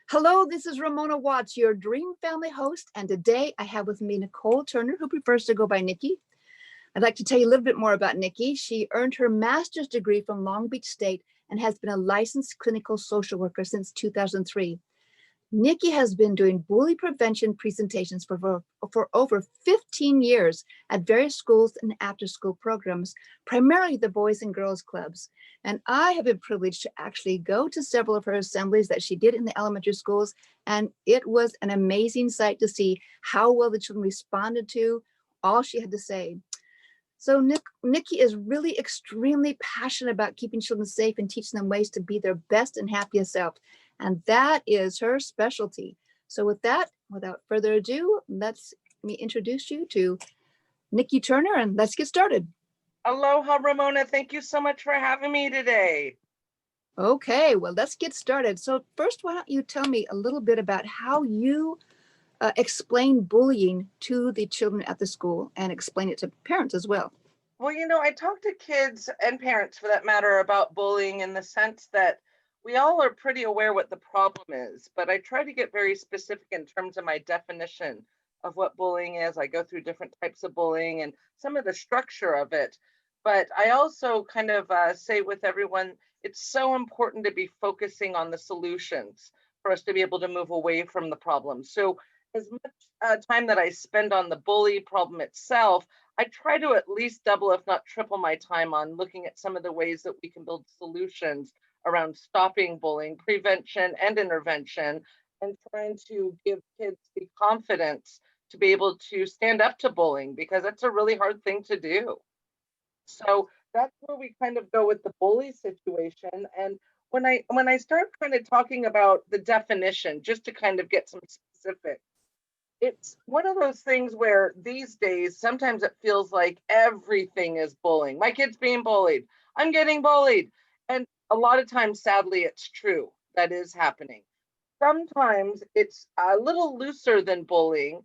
Hello, this is Ramona Watts, your Dream Family host, and today I have with me Nicole Turner, who prefers to go by Nikki. I'd like to tell you a little bit more about Nikki. She earned her master's degree from Long Beach State and has been a licensed clinical social worker since 2003. Nikki has been doing bully prevention presentations for over 15 years at various schools and after-school programs, primarily the Boys and Girls Clubs. And I have been privileged to actually go to several of her assemblies that she did in the elementary schools, and it was an amazing sight to see how well the children responded to all she had to say. So Nikki is really extremely passionate about keeping children safe and teaching them ways to be their best and happiest self. And that is her specialty. So with that, without further ado, let me introduce you to Nikki Turner and let's get started. Aloha, Ramona. Thank you so much for having me today. Okay, well, let's get started. So first, why don't you tell me a little bit about how you explain bullying to the children at the school and explain it to parents as well? Well, I talk to kids and parents for that matter about bullying in the sense that we all are pretty aware what the problem is, but I try to get very specific in terms of my definition of what bullying is. I go through different types of bullying and some of the structure of it. But I also kind of say with everyone, it's so important to be focusing on the solutions for us to be able to move away from the problem. So as much time that I spend on the bully problem itself, I try to at least double, if not triple, my time on looking at some of the ways that we can build solutions around stopping bullying, prevention and intervention, and trying to give kids the confidence to be able to stand up to bullying because that's a really hard thing to do. So that's where we kind of go with the bully situation. And when I start kind of talking about the definition, just to kind of get some specifics, it's one of those things where these days sometimes it feels like everything is bullying. My kid's being bullied. I'm getting bullied. And a lot of times, sadly, it's true. That is happening. Sometimes it's a little looser than bullying,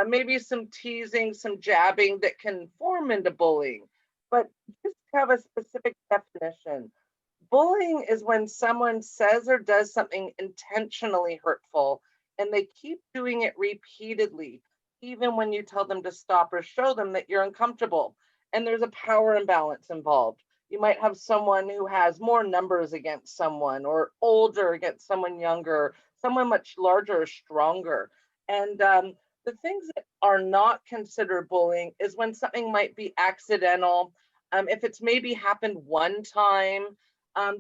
maybe some teasing, some jabbing that can form into bullying. But just to have a specific definition. Bullying is when someone says or does something intentionally hurtful and they keep doing it repeatedly, even when you tell them to stop or show them that you're uncomfortable. And there's a power imbalance involved. You might have someone who has more numbers against someone, or older against someone younger, someone much larger or stronger. And the things that are not considered bullying is when something might be accidental. If it's maybe happened one time,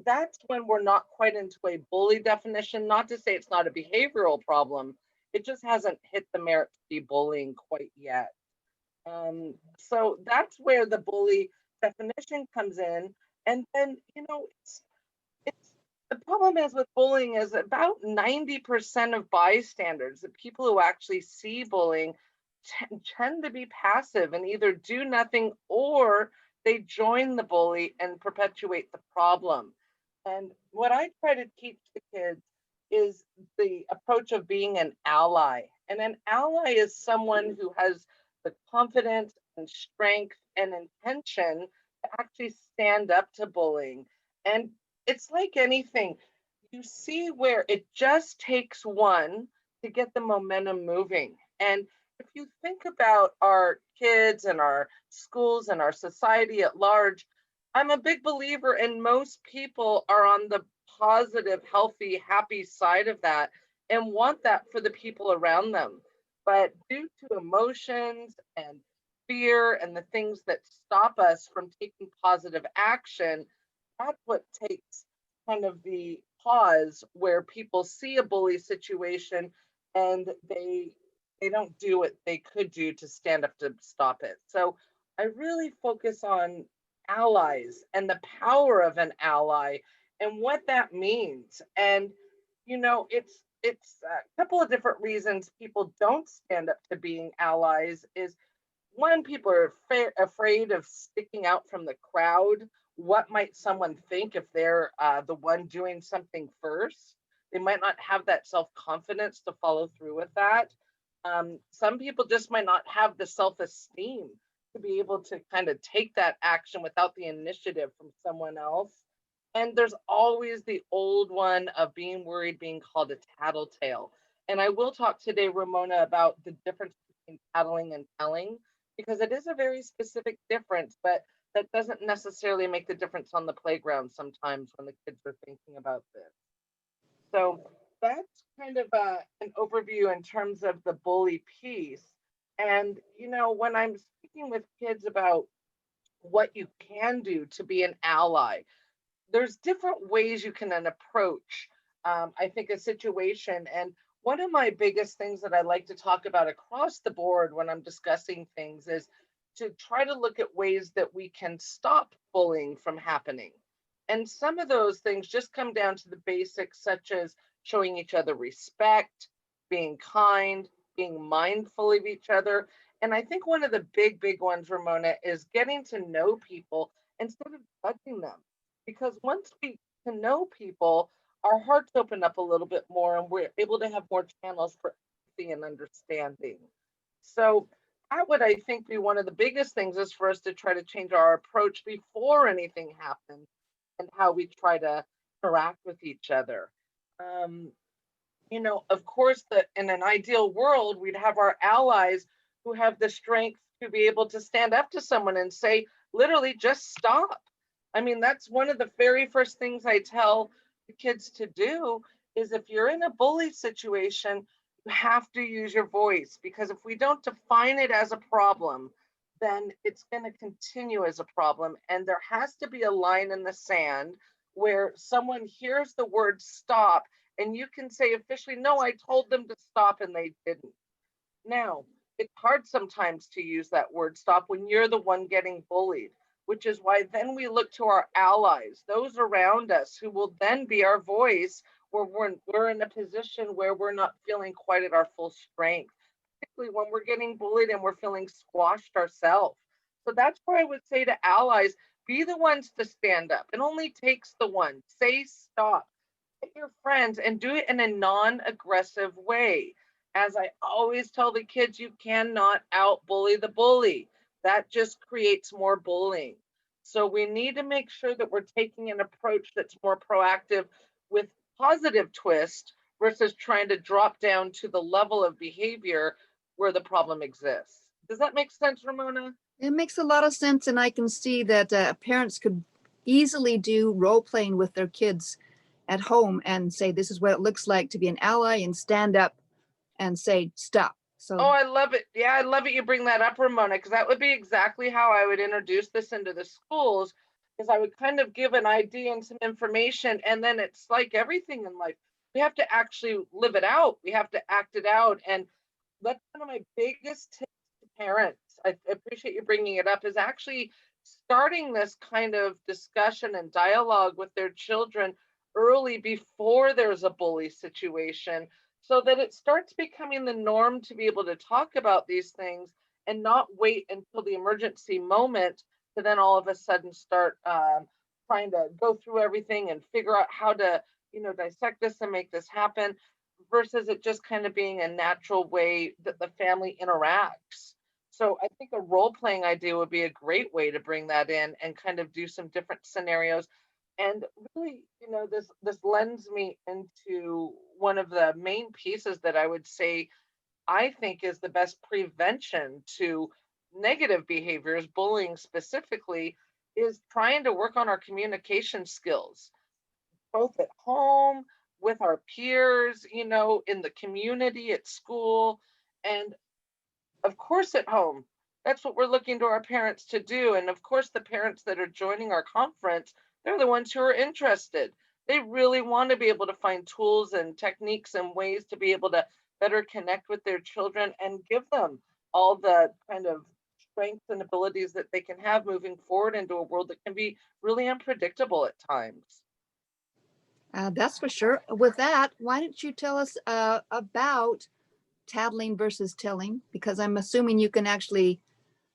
that's when we're not quite into a bully definition. Not to say it's not a behavioral problem, it just hasn't hit the merit to be bullying quite yet. So that's where the bully definition comes in. And then, it's the problem is with bullying is about 90% of bystanders, the people who actually see bullying, tend to be passive and either do nothing or they join the bully and perpetuate the problem. And what I try to teach the kids is the approach of being an ally. And an ally is someone who has the confidence and strength and intention to actually stand up to bullying. And it's like anything, you see where it just takes one to get the momentum moving. And if you think about our kids and our schools and our society at large, I'm a big believer in most people are on the positive, healthy, happy side of that and want that for the people around them. But due to emotions and fear and the things that stop us from taking positive action, that's what takes kind of the pause where people see a bully situation and they don't do what they could do to stand up to stop it. So I really focus on allies and the power of an ally and what that means. And it's a couple of different reasons people don't stand up to being allies is one, people are afraid of sticking out from the crowd. What might someone think if they're the one doing something first? They might not have that self confidence to follow through with that. Some people just might not have the self esteem to be able to kind of take that action without the initiative from someone else. And there's always the old one of being worried, being called a tattletale. And I will talk today, Ramona, about the difference between tattling and telling, because it is a very specific difference, but that doesn't necessarily make the difference on the playground sometimes when the kids are thinking about this. So that's kind of an overview in terms of the bully piece. And, when I'm speaking with kids about what you can do to be an ally, there's different ways you can then approach, I think, a situation. And one of my biggest things that I like to talk about across the board when I'm discussing things is to try to look at ways that we can stop bullying from happening. And some of those things just come down to the basics, such as showing each other respect, being kind, being mindful of each other. And I think one of the big ones, Ramona, is getting to know people instead of judging them. Because once we can know people, our hearts open up a little bit more and we're able to have more channels for empathy and understanding. So that would, I think, be one of the biggest things, is for us to try to change our approach before anything happens and how we try to interact with each other. Um, of course, that in an ideal world, we'd have our allies who have the strength to be able to stand up to someone and say, literally, just stop. I mean, that's one of the very first things I tell the kids to do is, if you're in a bully situation, you have to use your voice, because if we don't define it as a problem, then it's going to continue as a problem. And there has to be a line in the sand where someone hears the word stop and you can say officially, no, I told them to stop and they didn't. Now, it's hard sometimes to use that word stop when you're the one getting bullied, which is why then we look to our allies, those around us who will then be our voice where we're in a position where we're not feeling quite at our full strength, particularly when we're getting bullied and we're feeling squashed ourselves. So that's where I would say to allies, be the ones to stand up. It only takes the one. Say stop. Get your friends and do it in a non-aggressive way. As I always tell the kids, you cannot out bully the bully. That just creates more bullying. So we need to make sure that we're taking an approach that's more proactive with positive twist versus trying to drop down to the level of behavior where the problem exists. Does that make sense, Ramona? It makes a lot of sense, and I can see that parents could easily do role playing with their kids at home and say, this is what it looks like to be an ally, and stand up and say, stop. Oh, So, I love it. Yeah, I love it you bring that up, Ramona, because that would be exactly how I would introduce this into the schools, is I would kind of give an idea and some information, and then it's like everything in life. We have to actually live it out. We have to act it out. And that's one of my biggest tips to parents. I appreciate you bringing it up, is actually starting this kind of discussion and dialogue with their children early before there's a bully situation, so that it starts becoming the norm to be able to talk about these things and not wait until the emergency moment to then all of a sudden start trying to go through everything and figure out how to dissect this and make this happen, versus it just kind of being a natural way that the family interacts. So I think a role playing idea would be a great way to bring that in and kind of do some different scenarios. And really, this lends me into one of the main pieces that I would say I think is the best prevention to negative behaviors, bullying specifically, is trying to work on our communication skills, both at home, with our peers, in the community, at school, and of course at home. That's what we're looking to our parents to do. And of course, the parents that are joining our conference, they're the ones who are interested. They really want to be able to find tools and techniques and ways to be able to better connect with their children and give them all the kind of strengths and abilities that they can have moving forward into a world that can be really unpredictable at times. that's for sure. With that, why don't you tell us about tattling versus telling? Because I'm assuming you can actually,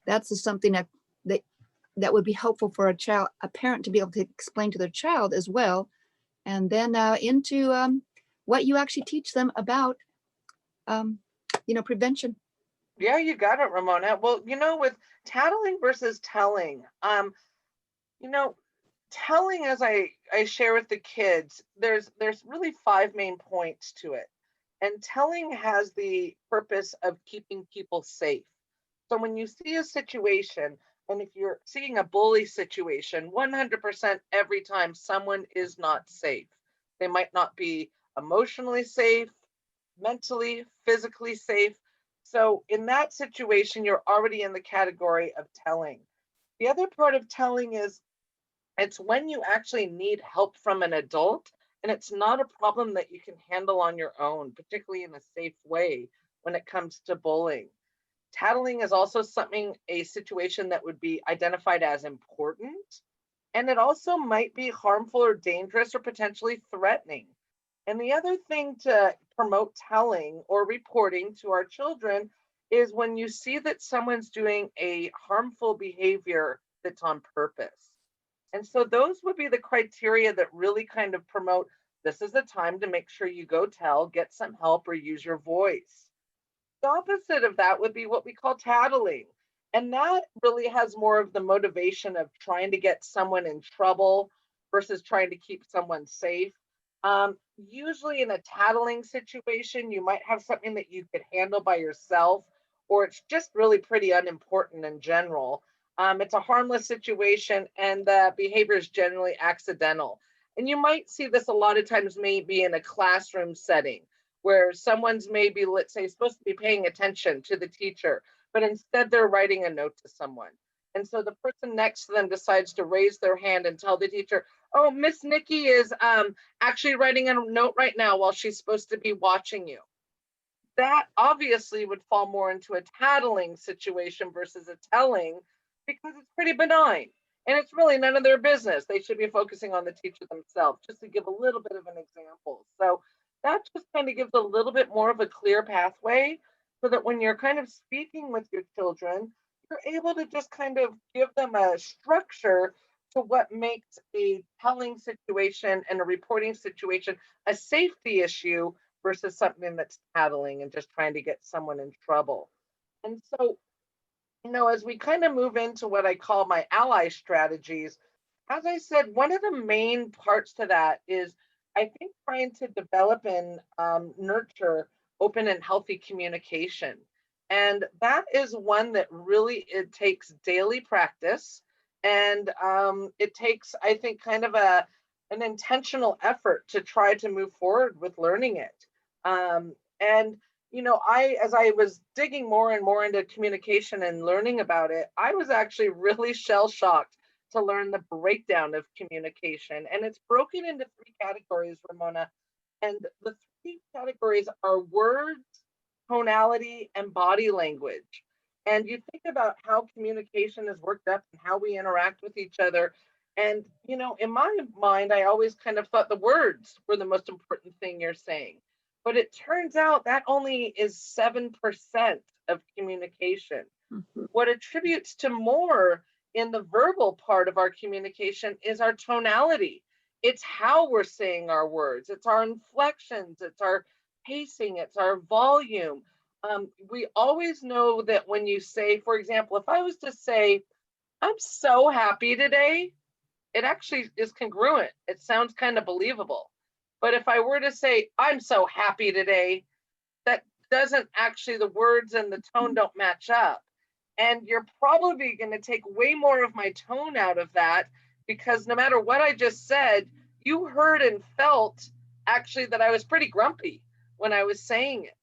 that's something that that would be helpful for a parent to be able to explain to their child as well. And then into what you actually teach them about, um, prevention. Yeah, you got it, Ramona. Well, with tattling versus telling, you know, telling, as I share with the kids, there's really five main points to it. And telling has the purpose of keeping people safe. So when you see a situation, and if you're seeing a bully situation, 100% every time someone is not safe. They might not be emotionally safe, mentally, physically safe. So in that situation, you're already in the category of telling. The other part of telling is it's when you actually need help from an adult, and it's not a problem that you can handle on your own, particularly in a safe way when it comes to bullying. Tattling is also a situation that would be identified as important, and it also might be harmful or dangerous or potentially threatening. And the other thing to promote telling or reporting to our children is when you see that someone's doing a harmful behavior that's on purpose. And so those would be the criteria that really kind of promote this is the time to make sure you go tell, get some help, or use your voice. The opposite of that would be what we call tattling. And that really has more of the motivation of trying to get someone in trouble versus trying to keep someone safe. Usually, in a tattling situation, you might have something that you could handle by yourself, or it's just really pretty unimportant in general. It's a harmless situation, and the behavior is generally accidental. And you might see this a lot of times, maybe in a classroom setting where someone's maybe, let's say, supposed to be paying attention to the teacher, but instead they're writing a note to someone. And so the person next to them decides to raise their hand and tell the teacher, oh, Miss Nikki is actually writing a note right now while she's supposed to be watching you. That obviously would fall more into a tattling situation versus a telling because it's pretty benign. And it's really none of their business. They should be focusing on the teacher themselves, just to give a little bit of an example. So that just kind of gives a little bit more of a clear pathway so that when you're kind of speaking with your children, you're able to just kind of give them a structure to what makes a telling situation and a reporting situation a safety issue versus something that's tattling and just trying to get someone in trouble. And so, as we kind of move into what I call my ally strategies, as I said, one of the main parts to that is I think trying to develop and nurture open and healthy communication. And that is one that really it takes daily practice, and it takes, I think, kind of an intentional effort to try to move forward with learning it. And as I was digging more and more into communication and learning about it, I was actually really shell shocked to learn the breakdown of communication. And it's broken into three categories, Ramona. And the three categories are words, tonality, and body language. And you think about how communication is worked up and how we interact with each other. And, in my mind, I always kind of thought the words were the most important thing you're saying. But it turns out that only is 7% of communication. Mhm. What attributes to more in the verbal part of our communication is our tonality. It's how we're saying our words, it's our inflections, it's our pacing, it's our volume. We always know that when you say, for example, if I was to say, I'm so happy today, it actually is congruent. It sounds kind of believable. But if I were to say, I'm so happy today, that doesn't actually, the words and the tone don't match up. And you're probably going to take way more of my tone out of that because no matter what I just said, you heard and felt actually that I was pretty grumpy when I was saying it.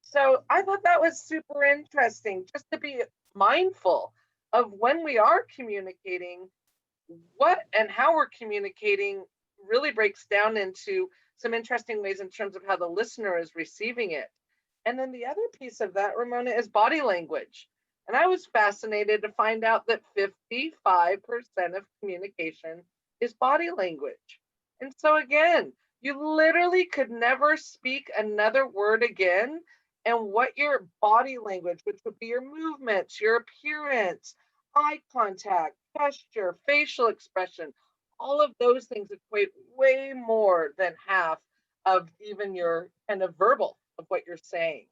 So I thought that was super interesting just to be mindful of when we are communicating, what and how we're communicating really breaks down into some interesting ways in terms of how the listener is receiving it. And then the other piece of that, Ramona, is body language. And I was fascinated to find out that 55% of communication is body language. And so, again, you literally could never speak another word again. And what your body language, which would be your movements, your appearance, eye contact, gesture, facial expression, all of those things equate way more than half of even your kind of verbal of what you're saying.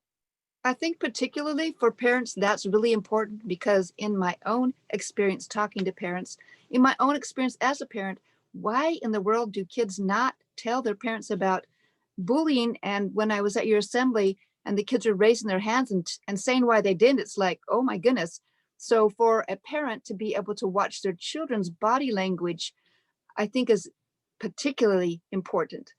I think particularly for parents, that's really important because in my own experience talking to parents, in my own experience as a parent, why in the world do kids not tell their parents about bullying? And when I was at your assembly and the kids were raising their hands and saying why they didn't, it's like, oh my goodness. So for a parent to be able to watch their children's body language, I think is particularly important.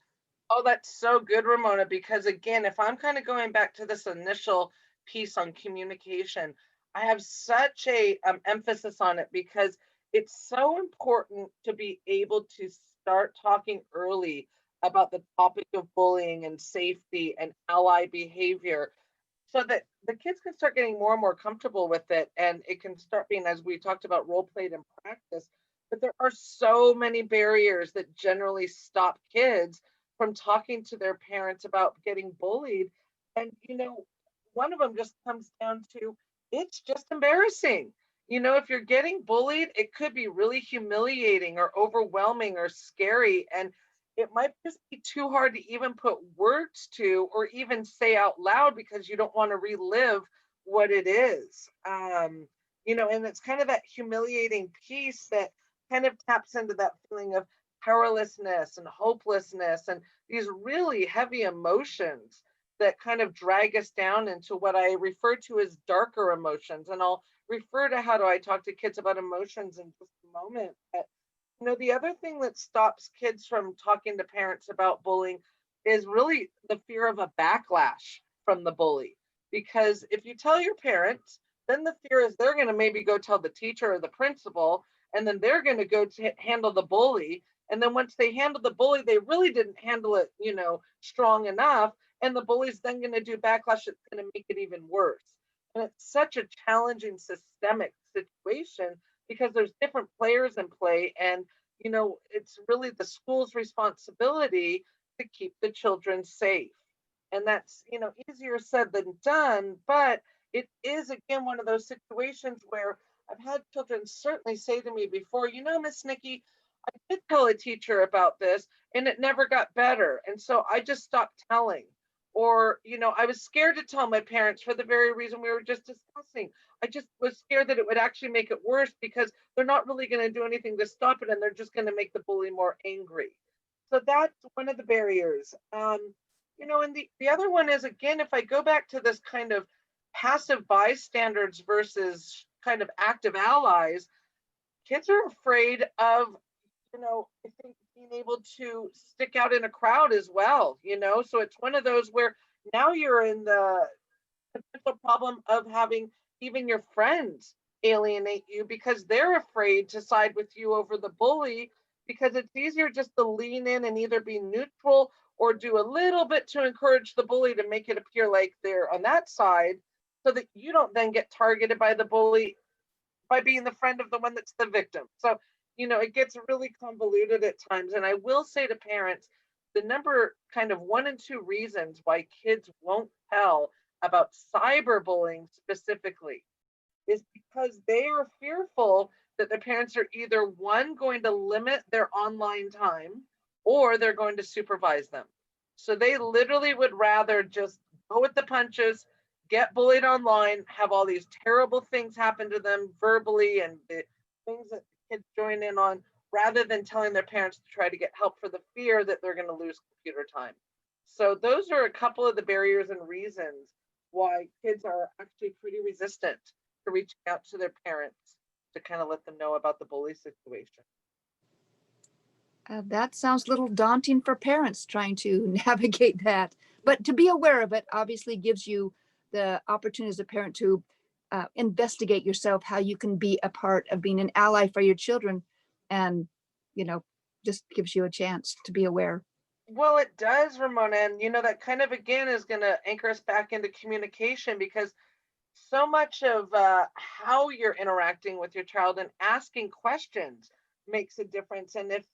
Oh, that's so good, Ramona, because again, if I'm kind of going back to this initial piece on communication, I have such a emphasis on it because it's so important to be able to start talking early about the topic of bullying and safety and ally behavior so that the kids can start getting more and more comfortable with it and it can start being, as we talked about, role played in practice. But there are so many barriers that generally stop kids from talking to their parents about getting bullied. And one of them just comes down to, it's just embarrassing. If you're getting bullied, it could be really humiliating or overwhelming or scary, and it might just be too hard to even put words to or even say out loud because you don't want to relive what it is. And it's kind of that humiliating piece that kind of taps into that feeling of powerlessness and hopelessness and these really heavy emotions that kind of drag us down into what I refer to as darker emotions. And I'll refer to how do I talk to kids about emotions in just a moment. But the other thing that stops kids from talking to parents about bullying is really the fear of a backlash from the bully. Because if you tell your parents, then the fear is they're going to maybe go tell the teacher or the principal, and then they're going to go to handle the bully. And then once they handle the bully, they really didn't handle it, strong enough. And the bully's then going to do backlash that's going to make it even worse. And it's such a challenging systemic situation because there's different players in play, and it's really the school's responsibility to keep the children safe. And that's easier said than done, but it is again one of those situations where I've had children certainly say to me before, Miss Nikki, I did tell a teacher about this and it never got better, and so I just stopped telling. Or I was scared to tell my parents for the very reason we were just discussing. I just was scared that it would actually make it worse because they're not really going to do anything to stop it and they're just going to make the bully more angry. So that's one of the barriers. And the other one is, again, if I go back to this kind of passive bystanders versus kind of active allies, kids are afraid of, I think being able to stick out in a crowd as well, so it's one of those where now you're in the potential problem of having even your friends alienate you because they're afraid to side with you over the bully, because it's easier just to lean in and either be neutral or do a little bit to encourage the bully to make it appear like they're on that side so that you don't then get targeted by the bully by being the friend of the one that's the victim. So, it gets really convoluted at times. And I will say to parents, the number kind of 1 and 2 reasons why kids won't tell about cyberbullying specifically is because they are fearful that their parents are either one, going to limit their online time, or they're going to supervise them. So they literally would rather just go with the punches, get bullied online, have all these terrible things happen to them verbally and the things that kids join in on, rather than telling their parents to try to get help for the fear that they're going to lose computer time. So those are a couple of the barriers and reasons why kids are actually pretty resistant to reaching out to their parents to kind of let them know about the bully situation. That sounds a little daunting for parents trying to navigate that. But to be aware of it obviously gives you the opportunity as a parent to investigate yourself, how you can be a part of being an ally for your children. And, just gives you a chance to be aware. Well, it does, Ramona. And, that kind of again is going to anchor us back into communication, because so much of how you're interacting with your child and asking questions makes a difference. And if,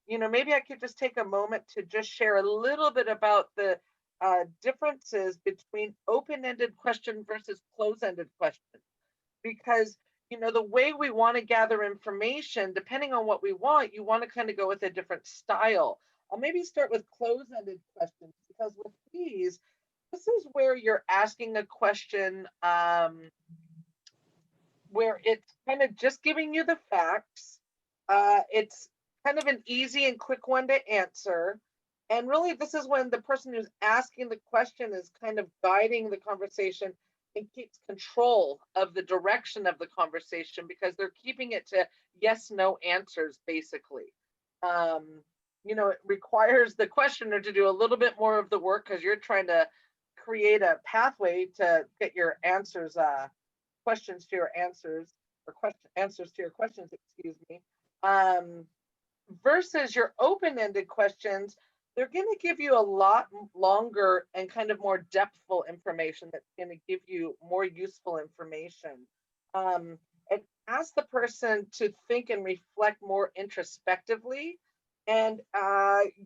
maybe I could just take a moment to just share a little bit about the differences between open-ended question versus close-ended question. Because, the way we want to gather information, depending on what we want, you want to kind of go with a different style. I'll maybe start with close-ended questions, because with these, this is where you're asking a question where it's kind of just giving you the facts. It's kind of an easy and quick one to answer. And really, this is when the person who's asking the question is kind of guiding the conversation and keeps control of the direction of the conversation because they're keeping it to yes, no answers, basically. Um, it requires the questioner to do a little bit more of the work because you're trying to create a pathway to get your answers, questions to your answers, or answers to your questions, excuse me. Um, Versus your open-ended questions, they're going to give you a lot longer and kind of more depthful information that's going to give you more useful information. It asks the person to think and reflect more introspectively, and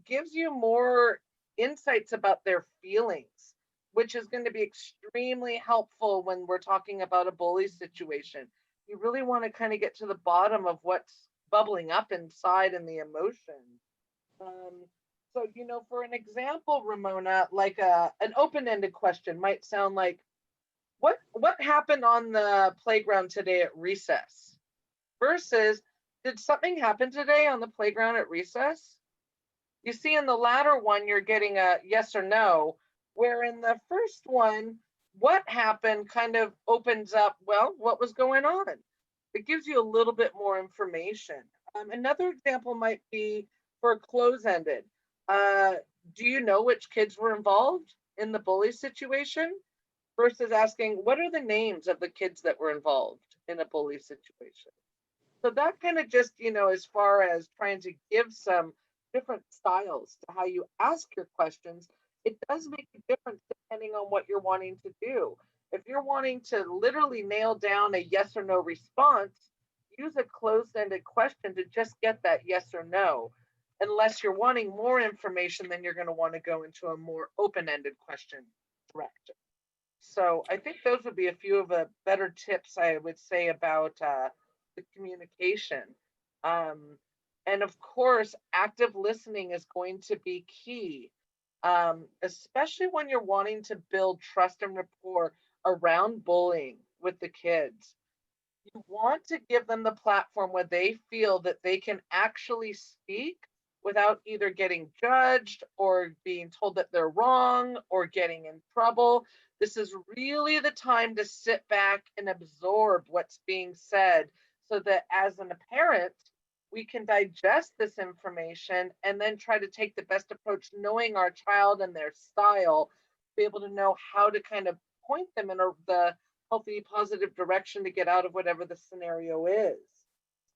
gives you more insights about their feelings, which is going to be extremely helpful when we're talking about a bully situation. You really want to kind of get to the bottom of what's bubbling up inside and the emotions. Um, so, for an example, Ramona, like an open-ended question might sound like, what happened on the playground today at recess? Versus, did something happen today on the playground at recess? You see, in the latter one, you're getting a yes or no, where in the first one, what happened kind of opens up, well, what was going on? It gives you a little bit more information. Another example might be for close-ended. Uh, do you know which kids were involved in the bully situation? Versus asking, what are the names of the kids that were involved in a bully situation? So that kind of just, as far as trying to give some different styles to how you ask your questions, it does make a difference depending on what you're wanting to do. If you're wanting to literally nail down a yes or no response, use a closed-ended question to just get that yes or no. Unless you're wanting more information, then you're going to want to go into a more open-ended question direction. So I think those would be a few of the better tips I would say about the communication. Um, and of course, active listening is going to be key, especially when you're wanting to build trust and rapport around bullying with the kids. You want to give them the platform where they feel that they can actually speak without either getting judged or being told that they're wrong or getting in trouble. This is really the time to sit back and absorb what's being said so that as a parent, we can digest this information and then try to take the best approach, knowing our child and their style, be able to know how to kind of point them in the healthy, positive direction to get out of whatever the scenario is.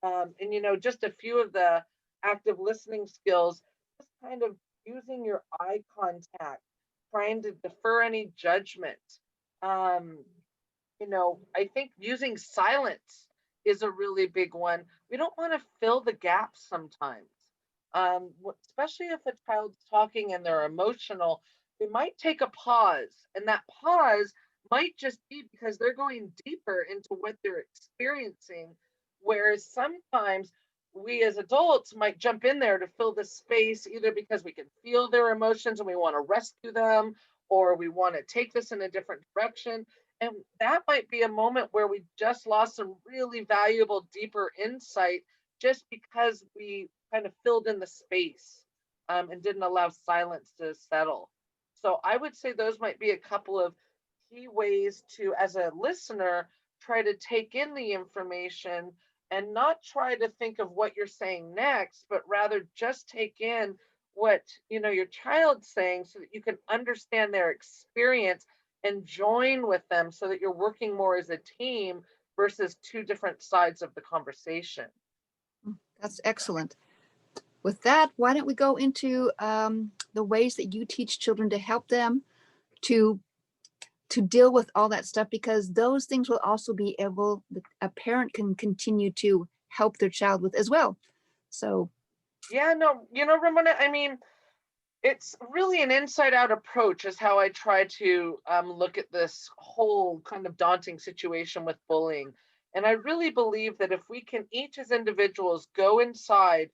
And just a few of the active listening skills, just kind of using your eye contact, trying to defer any judgment. Um, I think using silence is a really big one. We don't want to fill the gaps sometimes. Especially if a child's talking and they're emotional, they might take a pause, and that pause might just be because they're going deeper into what they're experiencing. Whereas sometimes we as adults might jump in there to fill the space, either because we can feel their emotions and we want to rescue them, or we want to take this in a different direction. And that might be a moment where we just lost some really valuable, deeper insight just because we kind of filled in the space, and didn't allow silence to settle. So I would say those might be a couple of key ways to, as a listener, try to take in the information and not try to think of what you're saying next, but rather just take in what your child's saying so that you can understand their experience and join with them so that you're working more as a team versus two different sides of the conversation. That's excellent. With that, why don't we go into the ways that you teach children to help them to deal with all that stuff, because those things will also be able, a parent can continue to help their child with as well. So Yeah, no, Ramona, I mean, it's really an inside out approach is how I try to look at this whole kind of daunting situation with bullying. And I really believe that if we can each as individuals go inside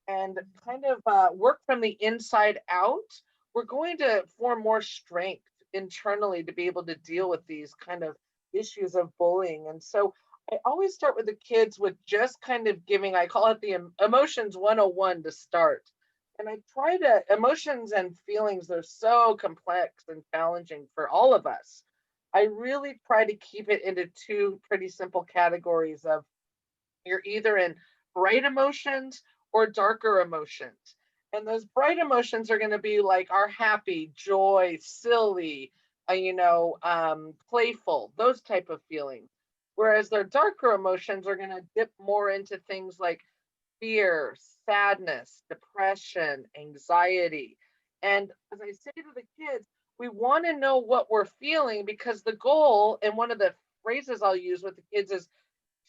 and kind of work from the inside out, we're going to form more strength internally to be able to deal with these kind of issues of bullying. And so I always start with the kids with just kind of giving, I call it the emotions 101 to start. And I try to, emotions and feelings, they're so complex and challenging for all of us. I really try to keep it into two pretty simple categories of you're either in bright emotions or darker emotions. And those bright emotions are going to be like our happy, joy, silly, playful, those type of feelings. Whereas their darker emotions are going to dip more into things like fear, sadness, depression, anxiety. And as I say to the kids, we want to know what we're feeling because the goal, and one of the phrases I'll use with the kids is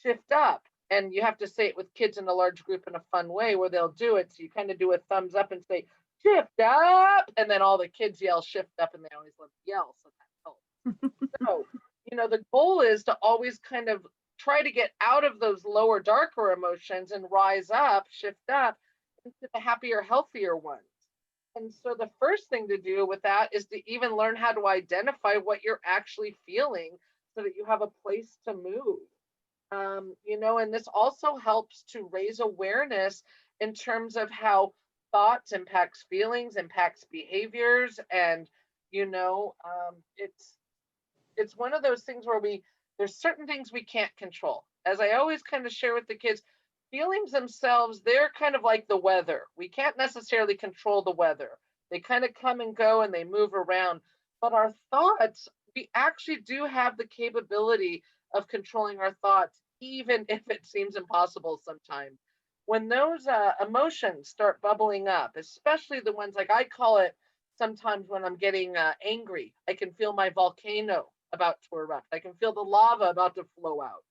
shift up. And you have to say it with kids in a large group in a fun way where they'll do it. So you kind of do a thumbs up and say, shift up. And then all the kids yell shift up and they always love to yell. So that helps. So, the goal is to always kind of try to get out of those lower, darker emotions and rise up, shift up into the happier, healthier ones. And so the first thing to do with that is to even learn how to identify what you're actually feeling so that you have a place to move. And this also helps to raise awareness in terms of how thoughts impacts feelings, impacts behaviors, and it's one of those things where there's certain things we can't control. As I always kind of share with the kids, feelings themselves, they're kind of like the weather. We can't necessarily control the weather. They kind of come and go and they move around. But our thoughts, we actually do have the capability of controlling our thoughts, even if it seems impossible sometimes. When those emotions start bubbling up, especially the ones like I call it sometimes when I'm getting angry, I can feel my volcano about to erupt. I can feel the lava about to flow out.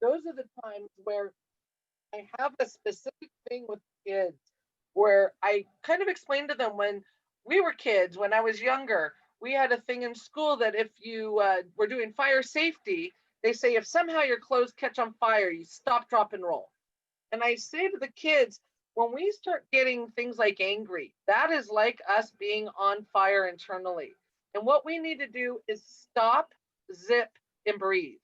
Those are the times where I have a specific thing with kids where I kind of explained to them when we were kids, when I was younger, we had a thing in school that if you were doing fire safety, they say if somehow your clothes catch on fire, you stop, drop, and roll. And I say to the kids, when we start getting things like angry, that is like us being on fire internally. And what we need to do is stop, zip, and breathe.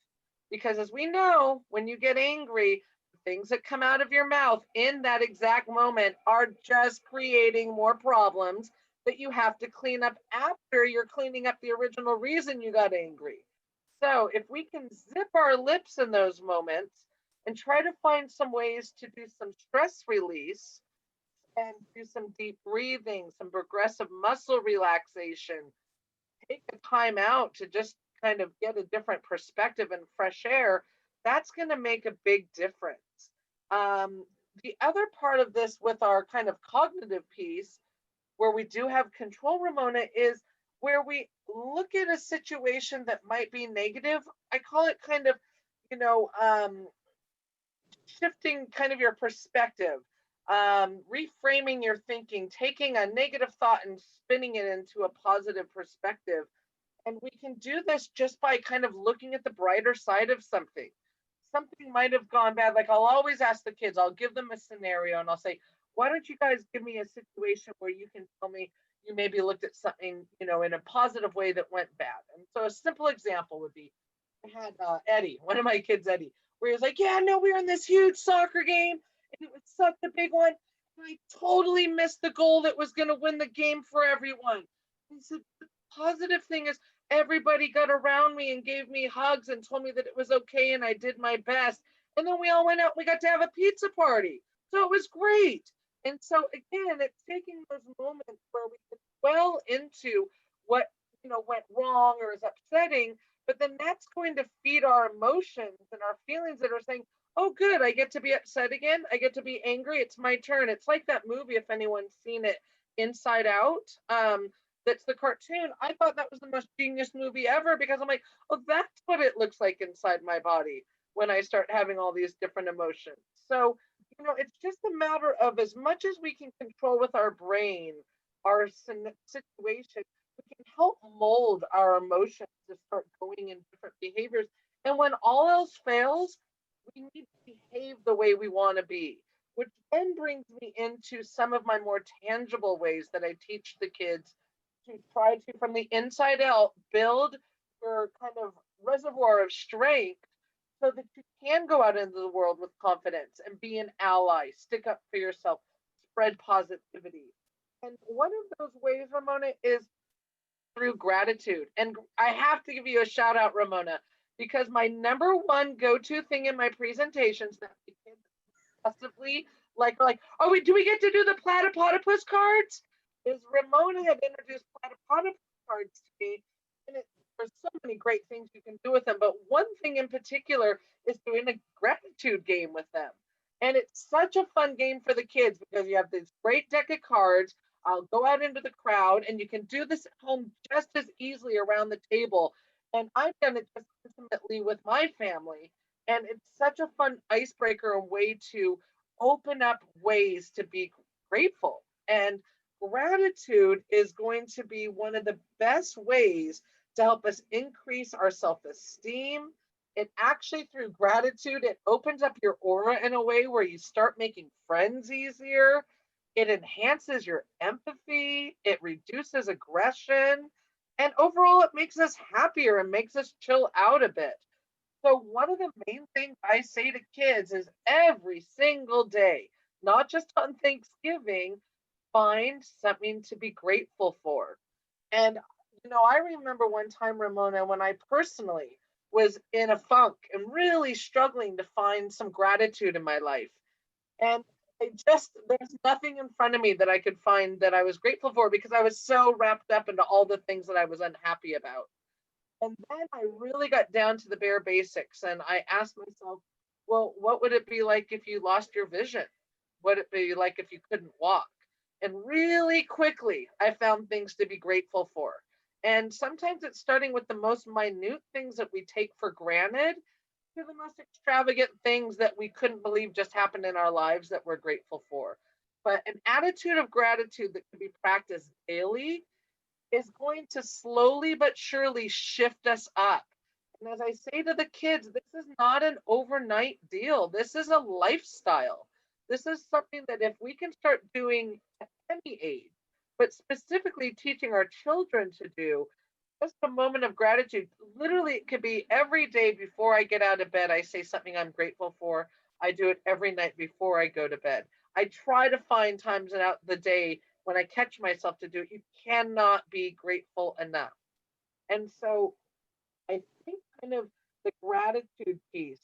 Because as we know, when you get angry, things that come out of your mouth in that exact moment are just creating more problems that you have to clean up after you're cleaning up the original reason you got angry. So if we can zip our lips in those moments and try to find some ways to do some stress release and do some deep breathing, some progressive muscle relaxation, take a time out to just kind of get a different perspective and fresh air, that's going to make a big difference. Um, the other part of this with our kind of cognitive piece, where we do have control, Ramona, is where we look at a situation that might be negative. I call it kind of, you know, um, shifting kind of your perspective, reframing your thinking, taking a negative thought and spinning it into a positive perspective. And we can do this just by kind of looking at the brighter side of something. Something might have gone bad. Like I'll always ask the kids, I'll give them a scenario and I'll say, why don't you guys give me a situation where you can tell me you maybe looked at something, in a positive way that went bad. And so a simple example would be I had Eddie, one of my kids, Eddie, where he was like, yeah, no, we were in this huge soccer game and it was such a big one. And I totally missed the goal that was going to win the game for everyone. He said, the positive thing is everybody got around me and gave me hugs and told me that it was okay and I did my best. And then we all went out, we got to have a pizza party. So it was great. And so again, it's taking those moments where we could dwell into what went wrong or is upsetting, but then that's going to feed our emotions and our feelings that are saying, oh good, I get to be upset again, I get to be angry, it's my turn. It's like that movie, if anyone's seen it, Inside Out. That's the cartoon. I thought that was the most genius movie ever because I'm like, oh, that's what it looks like inside my body when I start having all these different emotions. So, it's just a matter of as much as we can control with our brain, our situation, we can help mold our emotions to start going in different behaviors. And when all else fails, we need to behave the way we want to be, which then brings me into some of my more tangible ways that I teach the kids to try to, from the inside out, build your kind of reservoir of strength so that you can go out into the world with confidence and be an ally, stick up for yourself, spread positivity. And one of those ways, Ramona, is through gratitude. And I have to give you a shout out, Ramona, because my number one go-to thing in my presentations that the kids possibly like, oh, do we get to do the platypodipus cards? Is Ramona had introduced platypodipus cards to me, and there's so many great things you can do with them. But one thing in particular is doing a gratitude game with them. And it's such a fun game for the kids because you have this great deck of cards. I'll go out into the crowd and you can do this at home just as easily around the table. And I've done it just intimately with my family. And it's such a fun icebreaker and way to open up ways to be grateful. And gratitude is going to be one of the best ways to help us increase our self esteem. It actually, through gratitude, it opens up your aura in a way where you start making friends easier. It enhances your empathy. It reduces aggression. And overall, it makes us happier and makes us chill out a bit. So, one of the main things I say to kids is every single day, not just on Thanksgiving, find something to be grateful for. And, I remember one time, Ramona, when I personally was in a funk and really struggling to find some gratitude in my life. And there's nothing in front of me that I could find that I was grateful for because I was so wrapped up into all the things that I was unhappy about. And then I really got down to the bare basics and I asked myself, well, what would it be like if you lost your vision? What would it be like if you couldn't walk? And really quickly, I found things to be grateful for. And sometimes it's starting with the most minute things that we take for granted to the most extravagant things that we couldn't believe just happened in our lives that we're grateful for. But an attitude of gratitude that can be practiced daily is going to slowly but surely shift us up. And as I say to the kids, this is not an overnight deal. This is a lifestyle. This is something that if we can start doing at any age, but specifically teaching our children to do, just a moment of gratitude. Literally, it could be every day before I get out of bed, I say something I'm grateful for. I do it every night before I go to bed. I try to find times out the day when I catch myself to do it. You cannot be grateful enough. And so I think kind of the gratitude piece,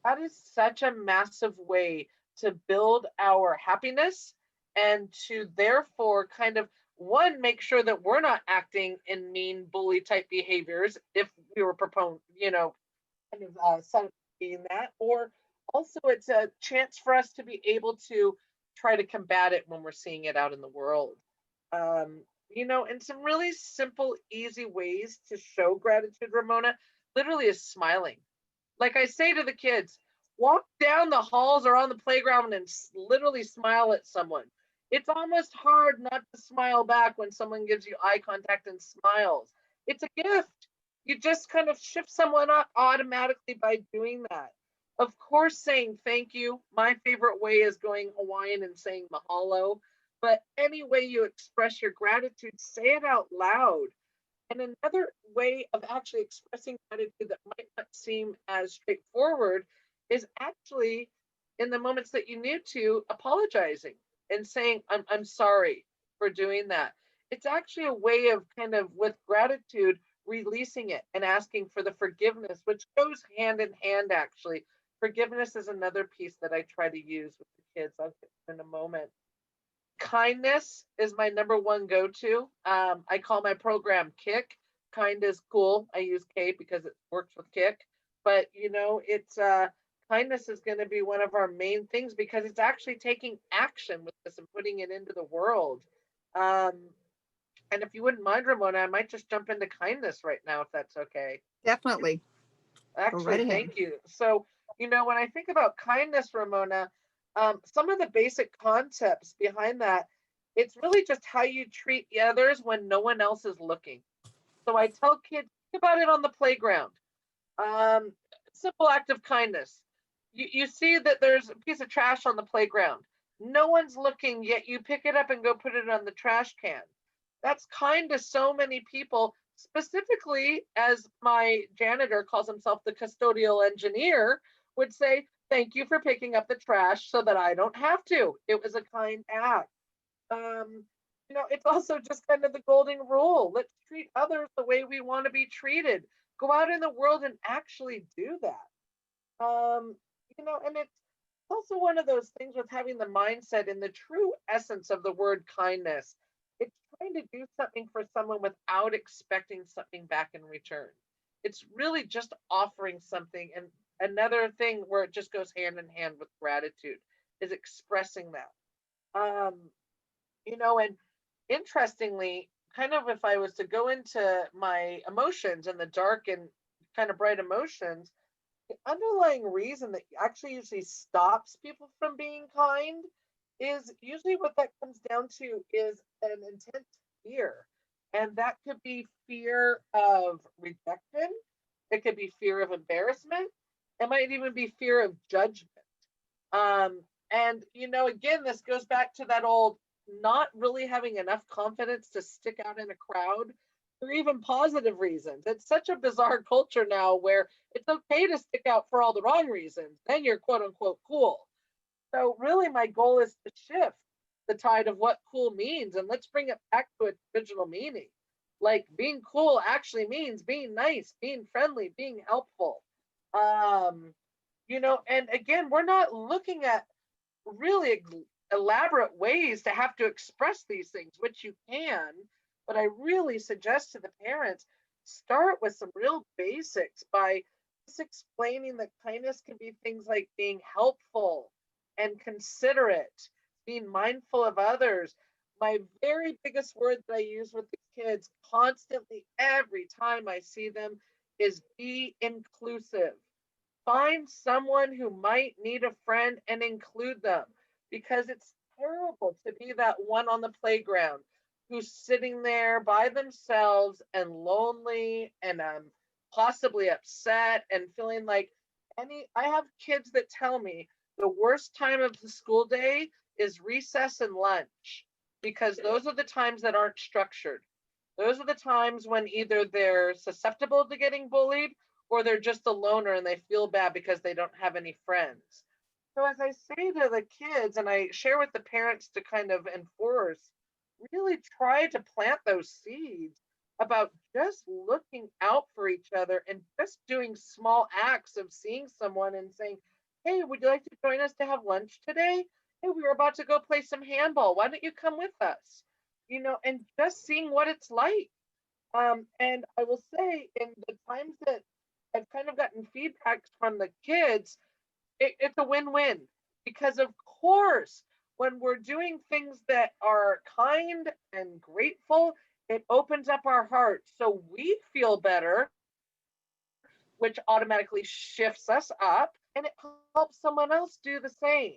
that is such a massive way to build our happiness and to therefore kind of one make sure that we're not acting in mean bully type behaviors if we were proposed, kind of being that, or also it's a chance for us to be able to try to combat it when we're seeing it out in the world. And some really simple, easy ways to show gratitude, Ramona, literally is smiling. Like I say to the kids, walk down the halls or on the playground and literally smile at someone. It's almost hard not to smile back when someone gives you eye contact and smiles. It's a gift. You just kind of shift someone up automatically by doing that. Of course, saying thank you. My favorite way is going Hawaiian and saying mahalo. But any way you express your gratitude, say it out loud. And another way of actually expressing gratitude that might not seem as straightforward is actually in the moments that you need to apologizing and saying, I'm sorry for doing that. It's actually a way of kind of with gratitude, releasing it and asking for the forgiveness, which goes hand in hand, actually. Forgiveness is another piece that I try to use with the kids. I'll get to in a moment. Kindness is my number one go-to. I call my program Kick. Kind is cool. I use K because it works with Kick. But it's kindness is going to be one of our main things because it's actually taking action with this and putting it into the world. Um, and if you wouldn't mind, Ramona, I might just jump into kindness right now, if that's okay. Definitely. Go right Actually, ahead. thank you. So, when I think about kindness, Ramona, some of the basic concepts behind that, it's really just how you treat the others when no one else is looking. So I tell kids, think about it on the playground. Um, Simple act of kindness. You see that there's a piece of trash on the playground. No one's looking, yet you pick it up and go put it on the trash can. That's kind to so many people, specifically as my janitor calls himself the custodial engineer, would say, thank you for picking up the trash so that I don't have to. It was a kind act. Um, it's also just kind of the golden rule. Let's treat others the way we want to be treated. Go out in the world and actually do that. And it's also one of those things with having the mindset in the true essence of the word kindness. It's trying to do something for someone without expecting something back in return. It's really just offering something. And another thing where it just goes hand in hand with gratitude is expressing that. Um, and interestingly, kind of if I was to go into my emotions and the dark and kind of bright emotions, the underlying reason that actually usually stops people from being kind is usually what that comes down to is an intense fear. And that could be fear of rejection, it could be fear of embarrassment, it might even be fear of judgment. And again, this goes back to that old not really having enough confidence to stick out in a crowd for even positive reasons. It's such a bizarre culture now where it's okay to stick out for all the wrong reasons. Then you're quote unquote cool. So really my goal is to shift the tide of what cool means and let's bring it back to its original meaning. Like being cool actually means being nice, being friendly, being helpful. And again, we're not looking at really elaborate ways to have to express these things, which you can. But I really suggest to the parents start with some real basics by just explaining that kindness can be things like being helpful and considerate, being mindful of others. My very biggest word that I use with the kids constantly, every time I see them, is be inclusive. Find someone who might need a friend and include them because it's terrible to be that one on the playground who's sitting there by themselves and lonely and possibly upset and feeling like I have kids that tell me the worst time of the school day is recess and lunch because those are the times that aren't structured. Those are the times when either they're susceptible to getting bullied or they're just a loner and they feel bad because they don't have any friends. So as I say to the kids and I share with the parents to kind of enforce, really try to plant those seeds about just looking out for each other and just doing small acts of seeing someone and saying, hey, would you like to join us to have lunch today? Hey, we were about to go play some handball. Why don't you come with us? And just seeing what it's like. And I will say, in the times that I've kind of gotten feedback from the kids, it's a win-win because, of course, when we're doing things that are kind and grateful, it opens up our hearts so we feel better, which automatically shifts us up and it helps someone else do the same.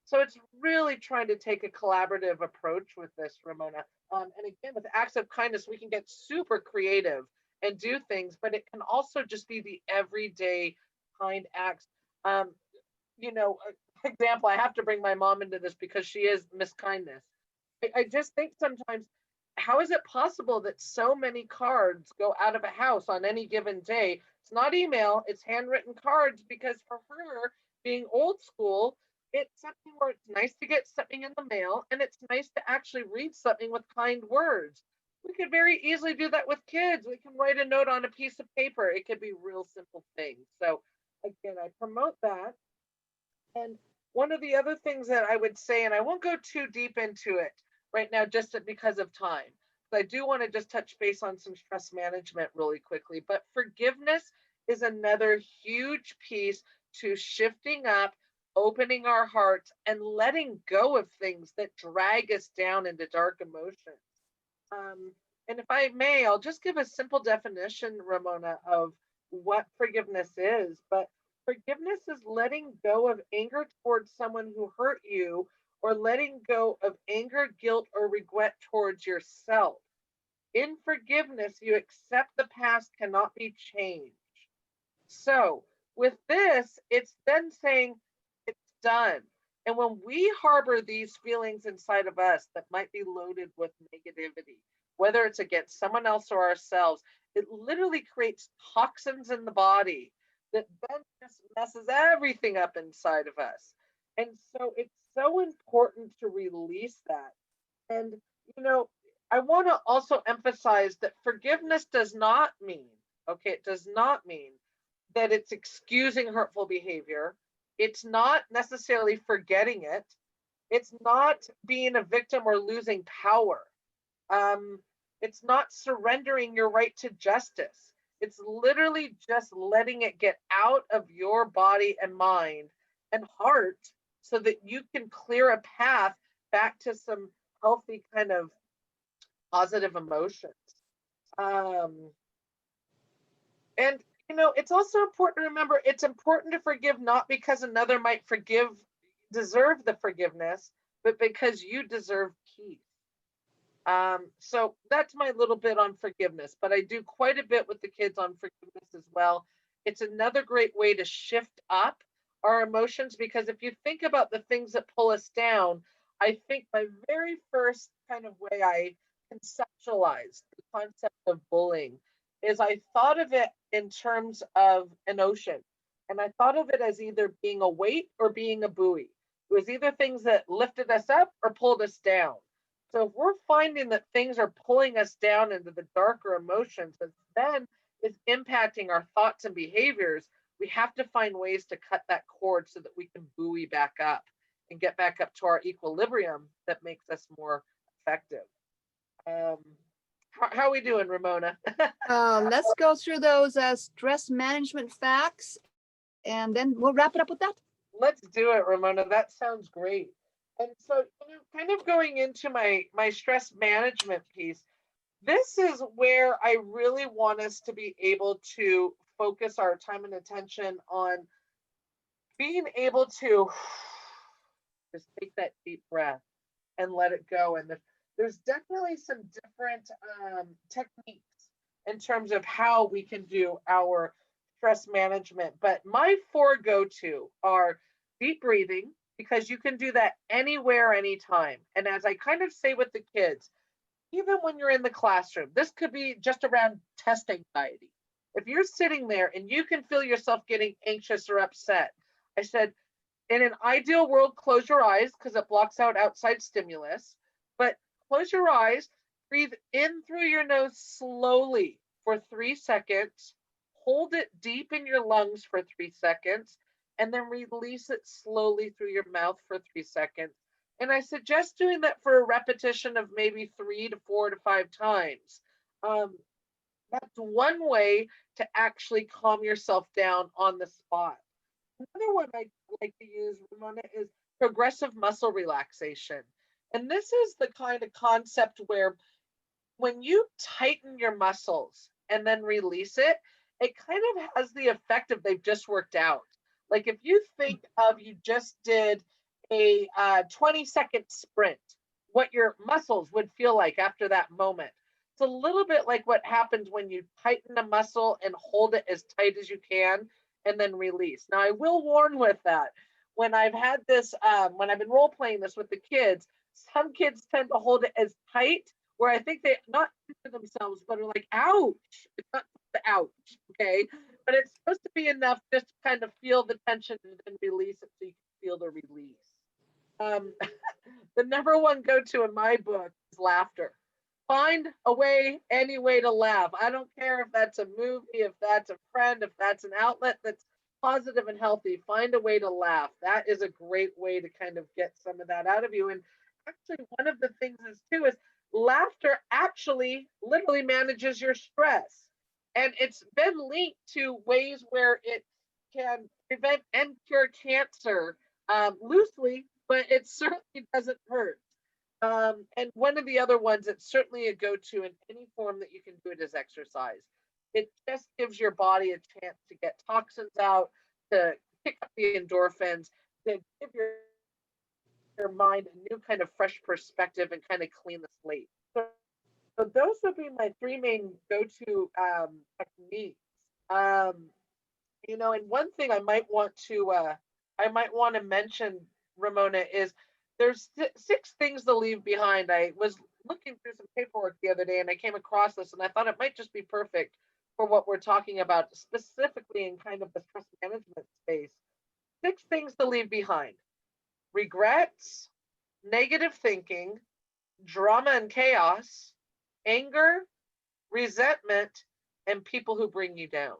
So it's really trying to take a collaborative approach with this, Ramona. And again, with acts of kindness, we can get super creative and do things, but it can also just be the everyday kind acts. Um, Example, I have to bring my mom into this because she is Miss Kindness. I just think sometimes, how is it possible that so many cards go out of a house on any given day? It's not email, it's handwritten cards because for her, being old school, it's something where it's nice to get something in the mail and it's nice to actually read something with kind words. We could very easily do that with kids. We can write a note on a piece of paper. It could be real simple things. So again, I promote that. And one of the other things that I would say, and I won't go too deep into it right now just because of time, but I do want to just touch base on some stress management really quickly. But forgiveness is another huge piece to shifting up, opening our hearts, and letting go of things that drag us down into dark emotions. Um, and if I may, I'll just give a simple definition, Ramona, of what forgiveness is. But forgiveness is letting go of anger towards someone who hurt you, or letting go of anger, guilt, or regret towards yourself. In forgiveness, you accept the past cannot be changed. So, with this, it's then saying it's done. And when we harbor these feelings inside of us that might be loaded with negativity, whether it's against someone else or ourselves, it literally creates toxins in the body that then just messes everything up inside of us. And so it's so important to release that. And, you know, I want to also emphasize that forgiveness does not mean, okay, it does not mean that it's excusing hurtful behavior. It's not necessarily forgetting it. It's not being a victim or losing power. Um, it's not surrendering your right to justice. It's literally just letting it get out of your body and mind and heart so that you can clear a path back to some healthy kind of positive emotions. Um, and it's also important to remember it's important to forgive not because another might deserve the forgiveness, but because you deserve peace. So that's my little bit on forgiveness, but I do quite a bit with the kids on forgiveness as well. It's another great way to shift up our emotions because if you think about the things that pull us down, I think my very first kind of way I conceptualized the concept of bullying is I thought of it in terms of an ocean. And I thought of it as either being a weight or being a buoy. It was either things that lifted us up or pulled us down. So if we're finding that things are pulling us down into the darker emotions, that then is impacting our thoughts and behaviors, we have to find ways to cut that cord so that we can buoy back up and get back up to our equilibrium that makes us more effective. Um, how are we doing, Ramona? Let's go through those stress management facts, and then we'll wrap it up with that. Let's do it, Ramona. That sounds great. And so, kind of going into my stress management piece, this is where I really want us to be able to focus our time and attention on being able to just take that deep breath and let it go. And there's definitely some different techniques in terms of how we can do our stress management. But my four go-to are deep breathing, because you can do that anywhere, anytime. And as I kind of say with the kids, even when you're in the classroom, this could be just around test anxiety. If you're sitting there and you can feel yourself getting anxious or upset, I said, in an ideal world, close your eyes because it blocks out outside stimulus. But close your eyes, breathe in through your nose slowly for 3 seconds, hold it deep in your lungs for 3 seconds, and then release it slowly through your mouth for 3 seconds. And I suggest doing that for a repetition of maybe 3 to 4 to 5 times. Um, that's one way to actually calm yourself down on the spot. Another one I like to use, Ramona, is progressive muscle relaxation. And this is the kind of concept where when you tighten your muscles and then release it, it kind of has the effect of they've just worked out. Like if you think of you just did a 20-second sprint, what your muscles would feel like after that moment. It's a little bit like what happens when you tighten a muscle and hold it as tight as you can and then release. Now, I will warn with that. When I've had this, when I've been role playing this with the kids, some kids tend to hold it as tight where I think they not injure themselves, but are like, ouch. It's not the ouch, okay? But it's supposed to be enough just to kind of feel the tension and then release it so you can feel the release. Um, the number one go-to in my book is laughter. Find a way, any way to laugh. I don't care if that's a movie, if that's a friend, if that's an outlet that's positive and healthy. Find a way to laugh. That is a great way to kind of get some of that out of you. And actually, one of the things is too is laughter actually literally manages your stress. And it's been linked to ways where it can prevent and cure cancer loosely, but it certainly doesn't hurt. And one of the other ones that's certainly a go-to in any form that you can do it is exercise. It just gives your body a chance to get toxins out, to pick up the endorphins, to give your mind a new kind of fresh perspective and kind of clean the slate. So those would be my three main go-to techniques. Um, and one thing I might want to mention, Ramona, is there's six things to leave behind. I was looking through some paperwork the other day and I came across this and I thought it might just be perfect for what we're talking about, specifically in kind of the stress management space. 6 things to leave behind: regrets, negative thinking, drama and chaos, anger, resentment, and people who bring you down.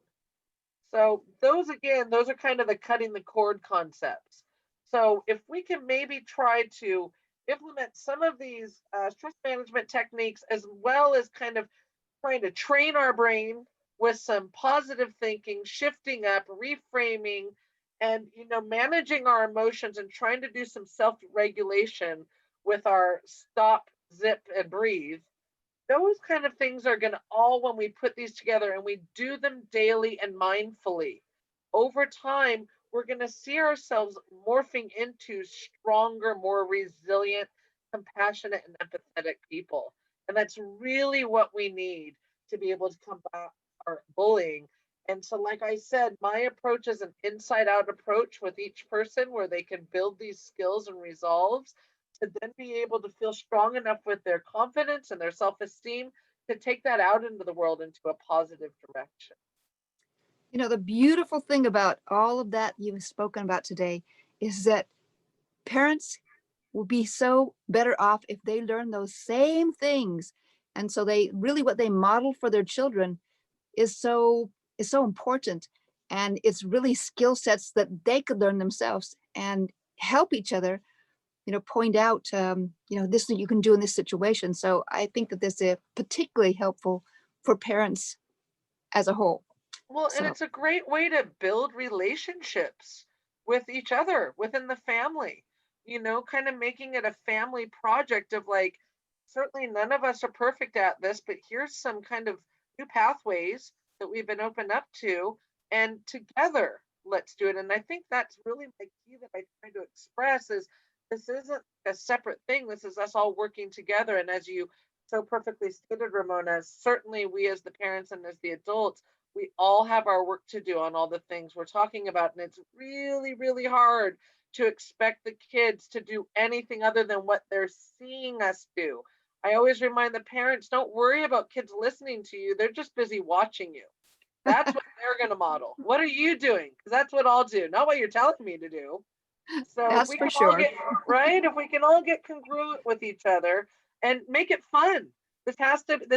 So those again, those are kind of the cutting the cord concepts. So if we can maybe try to implement some of these stress management techniques, as well as kind of trying to train our brain with some positive thinking, shifting up, reframing, and managing our emotions and trying to do some self-regulation with our stop, zip, and breathe. Those kind of things are going to all, when we put these together and we do them daily and mindfully, over time, we're going to see ourselves morphing into stronger, more resilient, compassionate, and empathetic people. And that's really what we need to be able to combat our bullying. And so, like I said, my approach is an inside out approach with each person where they can build these skills and resolves to then be able to feel strong enough with their confidence and their self-esteem to take that out into the world into a positive direction. You know, the beautiful thing about all of that you've spoken about today is that parents will be so better off if they learn those same things. And so they really, what they model for their children is so important. And it's really skill sets that they could learn themselves and help each other, point out, this is what you can do in this situation. So I think that this is particularly helpful for parents as a whole. Well, and So it's a great way to build relationships with each other within the family, kind of making it a family project of like, certainly none of us are perfect at this, but here's some kind of new pathways that we've been opened up to, and together, let's do it. And I think that's really the key that I try to express is this isn't a separate thing. This is us all working together. And as you so perfectly stated, Ramona, certainly we as the parents and as the adults, we all have our work to do on all the things we're talking about. And it's really, really hard to expect the kids to do anything other than what they're seeing us do. I always remind the parents, don't worry about kids listening to you. They're just busy watching you. That's what they're going to model. What are you doing? Because that's what I'll do, not what you're telling me to do. So if that's we for can all sure. get right, if we can all get congruent with each other and make it fun. This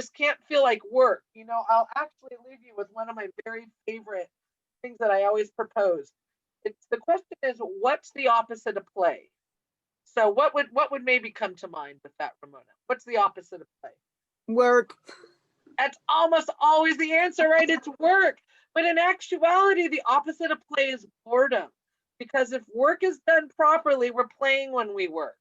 can't feel like work. I'll actually leave you with one of my very favorite things that I always propose. The question is, what's the opposite of play? So what would maybe come to mind with that, Ramona? What's the opposite of play? Work. That's almost always the answer, right? It's work. But in actuality, the opposite of play is boredom. Because if work is done properly, we're playing when we work.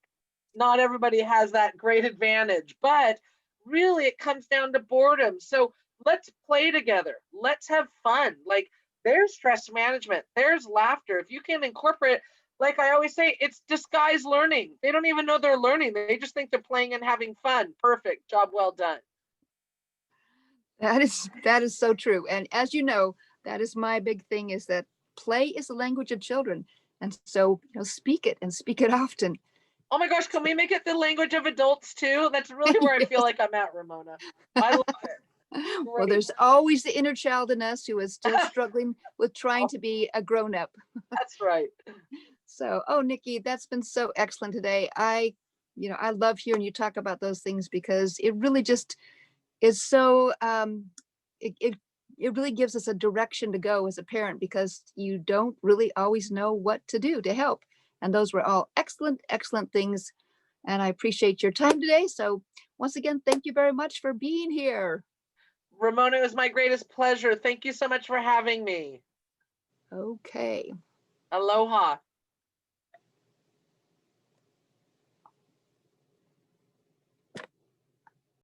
Not everybody has that great advantage, but really it comes down to boredom. So let's play together. Let's have fun. Like there's stress management, there's laughter. If you can incorporate, like I always say, it's disguised learning. They don't even know they're learning. They just think they're playing and having fun. Perfect. Job well done. That is so true. And as you know, that is my big thing is that play is the language of children. And so, speak it and speak it often. Oh my gosh, can we make it the language of adults too? That's really where I feel like I'm at, Ramona. I love it. Well, Great. there's always the inner child in us who is still struggling with trying to be a grown up. That's right. So, oh, Nikki, that's been so excellent today. I love hearing you talk about those things because it really just is so, it really gives us a direction to go as a parent because you don't really always know what to do to help. And those were all excellent, excellent things. And I appreciate your time today. So once again, thank you very much for being here. Ramona, it was my greatest pleasure. Thank you so much for having me. Okay. Aloha.